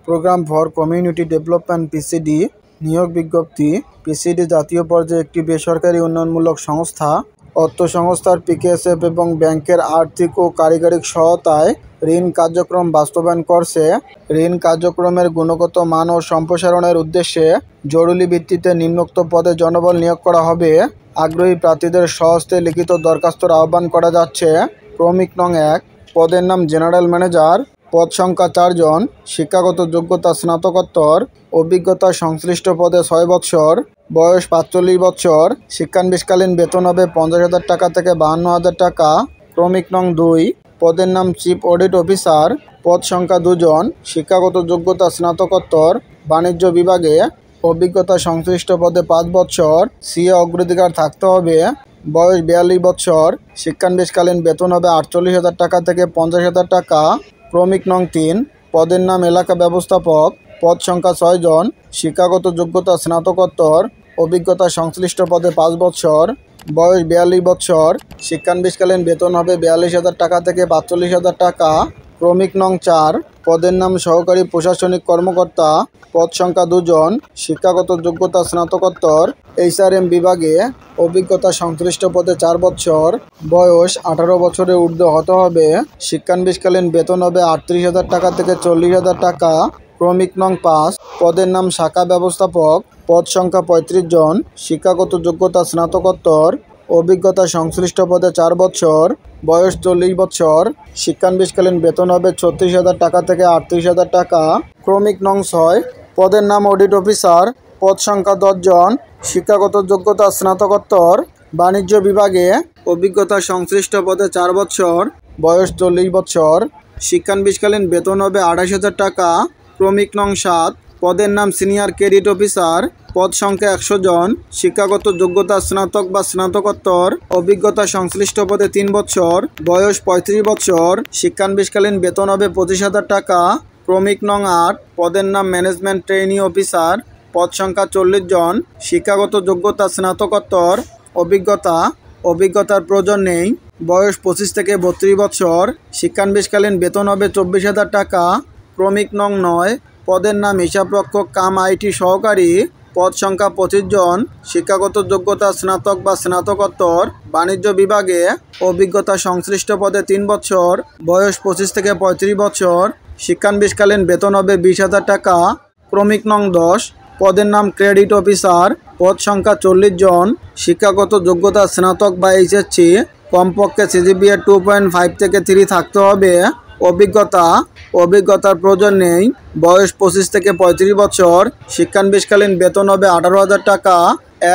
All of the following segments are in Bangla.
Programme for community development PCD নিয়োগ বিজ্ঞপ্তি। পিসিডি জাতীয় পর্যায়ে একটি বেসরকারি উন্নয়নমূলক সংস্থা। অর্থ সংস্থার পিকেএসএফ এবং ব্যাংকের আর্থিক ও কারিগরি সহায়তায় ঋণ কার্যক্রম বাস্তবায়ন করছে। ঋণ কার্যক্রমের গুণগত মান ও সম্প্রসারণের উদ্দেশ্যে জরুরি ভিত্তিতে নিম্নোক্ত পদে জনবল নিয়োগ করা হবে। আগ্রহী প্রার্থীদের স্বহস্তে লিখিত দরখাস্তর আহ্বান করা যাচ্ছে। ক্রমিক নং 1, পদের নাম জেনারেল ম্যানেজার, পদ সংখ্যা 4 জন, শিক্ষাগত যোগ্যতা স্নাতকোত্তর, অভিজ্ঞতা সংশ্লিষ্ট পদে 6 বৎসর, বয়স 45 বছর, শিক্ষানবিশকালীন বেতন হবে 50,000 টাকা থেকে 52,000 টাকা। ক্রমিক নং 2, পদের নাম চিফ অডিট অফিসার, পদ সংখ্যা 2 জন, শিক্ষাগত যোগ্যতা স্নাতকোত্তর, বাণিজ্য বিভাগে, অভিজ্ঞতা সংশ্লিষ্ট পদে 5 বছর, সিএ অগ্রাধিকার থাকতে হবে, বয়স 42 বছর, শিক্ষানবিশকালীন বেতন হবে 48,000 টাকা থেকে 50,000 টাকা। ক্রমিক নং 3, পদের নাম এলাকা ব্যবস্থাপক, পদ সংখ্যা 6 জন, শিক্ষাগত যোগ্যতা স্নাতকোত্তর, অভিজ্ঞতা সংশ্লিষ্ট পদে 5 বছর, বয়স 42 বছর, শিক্ষানবিশকালীন বেতন হবে 42,000 টাকা থেকে 45,000 টাকা। ক্রমিক নং 4, পদের নাম সহকারী প্রশাসনিক কর্মকর্তা, পদ সংখ্যা 2 জন, শিক্ষাগত যোগ্যতা স্নাতকোত্তর, এইচআরএম বিভাগে, অভিজ্ঞতা সংশ্লিষ্ট পদে 4 বছর, বয়স 18 বছরের ঊর্ধ্বে হতে হবে, শিক্ষানবিশকালীন বেতন হবে 38,000 টাকা থেকে 40,000 টাকা। ক্রমিক নং 5, পদের নাম শাখা ব্যবস্থাপক, পদ সংখ্যা 35 জন, শিক্ষাগত যোগ্যতা স্নাতকোত্তর, অভিজ্ঞতা সংশ্লিষ্ট পদে 4 বছর, বয়স 40 বছর, শিক্ষানবিশকালীন বেতন হবে 36,000 টাকা থেকে 38,000 টাকা। ক্রমিক নং 6, পদের নাম অডিট অফিসার, পদ সংখ্যা 10 জন, শিক্ষাগত যোগ্যতা স্নাতকোত্তর, বাণিজ্য বিভাগে, অভিজ্ঞতা সংশ্লিষ্ট পদে 4 বছর, বয়স 40 বছর, শিক্ষানবিশকালীন বেতন হবে 28,000 টাকা। ক্রমিক নং 7, পদের নাম সিনিয়র ক্রেডিট অফিসার, পদ সংখ্যা 100 জন, শিক্ষাগত যোগ্যতা স্নাতক বা স্নাতকোত্তর, অভিজ্ঞতা সংশ্লিষ্ট পদে 3 বছর, বয়স 35 বছর, শিক্ষানবিশকালীন বেতন হবে 25,000 টাকা। ক্রমিক নং 8, পদের নাম ম্যানেজমেন্ট ট্রেইনি অফিসার, পদ সংখ্যা 40 জন, শিক্ষাগত যোগ্যতা স্নাতকোত্তর, অভিজ্ঞতার প্রয়োজন নেই, বয়স 25 থেকে 32 বছর, শিক্ষানবিশকালীন বেতন হবে 24,000 টাকা। ক্রমিক নং 9, পদের নাম হিসাবরক্ষক কাম আইটি সহকারী, পদ সংখ্যা 25 জন, শিক্ষাগত যোগ্যতা স্নাতক বা স্নাতকোত্তর, বাণিজ্য বিভাগে, অভিজ্ঞতা সংশ্লিষ্ট পদে 3 বছর, বয়স 25 থেকে 35 বছর, শিক্ষানবিশকালীন বেতন হবে 20,000 টাকা। ক্রমিক নং 10, পদের নাম ক্রেডিট অফিসার, পদ সংখ্যা 40 জন, শিক্ষাগত যোগ্যতা স্নাতক বা এইচএসসি, কমপক্ষে সিজিপিএ 2.5 থেকে 3 থাকতে হবে, অভিজ্ঞতার প্রয়োজন নেই, বয়স 25 থেকে 35 বছর, শিক্ষানবিশকালীন বেতন হবে 18,000 টাকা।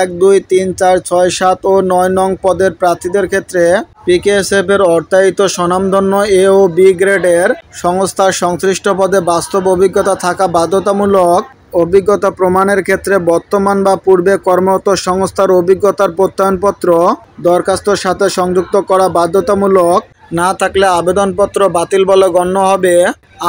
1, 2, 3, 4, 6, 7 ও 9 নং পদের প্রার্থীদের ক্ষেত্রে পিকেএসএফ এর অর্থায়িত স্বনামধন্য এ ও বি গ্রেডের সংস্থার সংশ্লিষ্ট পদে বাস্তব অভিজ্ঞতা থাকা বাধ্যতামূলক। অভিজ্ঞতা প্রমাণের ক্ষেত্রে বর্তমান বা পূর্বে কর্মরত সংস্থার অভিজ্ঞতার প্রত্যয়নপত্র দরখাস্তর সাথে সংযুক্ত করা বাধ্যতামূলক। না থাকলে আবেদনপত্র বাতিল বলে গণ্য হবে।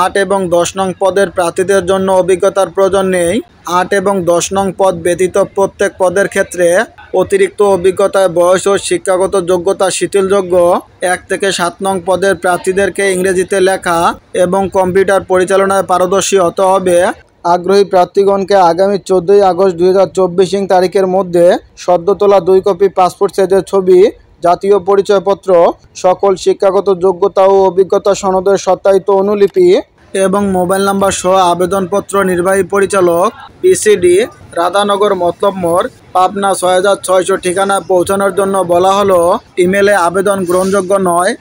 8 এবং 10 নং পদের প্রার্থীদের জন্য অভিজ্ঞতার প্রয়োজন নেই। 8 এবং 10 নং পদ ব্যতীত প্রত্যেক পদের ক্ষেত্রে অতিরিক্ত অভিজ্ঞতায় বয়স ও শিক্ষাগত যোগ্যতা শিথিলযোগ্য। 1 থেকে 7 নং পদের প্রার্থীদেরকে ইংরেজিতে লেখা এবং কম্পিউটার পরিচালনায় পারদর্শী হতে হবে। আগ্রহী প্রার্থীগণকে আগামী 14 আগস্ট 2024 তারিখের মধ্যে সদ্য তোলা 2 কপি পাসপোর্ট সাইজের ছবি, জাতীয় পরিচয়পত্র, সকল শিক্ষাগত যোগ্যতা ও অভিজ্ঞতা সনদের সত্যায়িত অনুলিপি এবং মোবাইল নাম্বার সহ আবেদনপত্র নির্বাহী পরিচালক, পিসিডি, রাধানগর মতলব মোড়, পাবনা 6600 ঠিকানায় পৌঁছানোর জন্য বলা হলো। ইমেলে আবেদন গ্রহণযোগ্য নয়।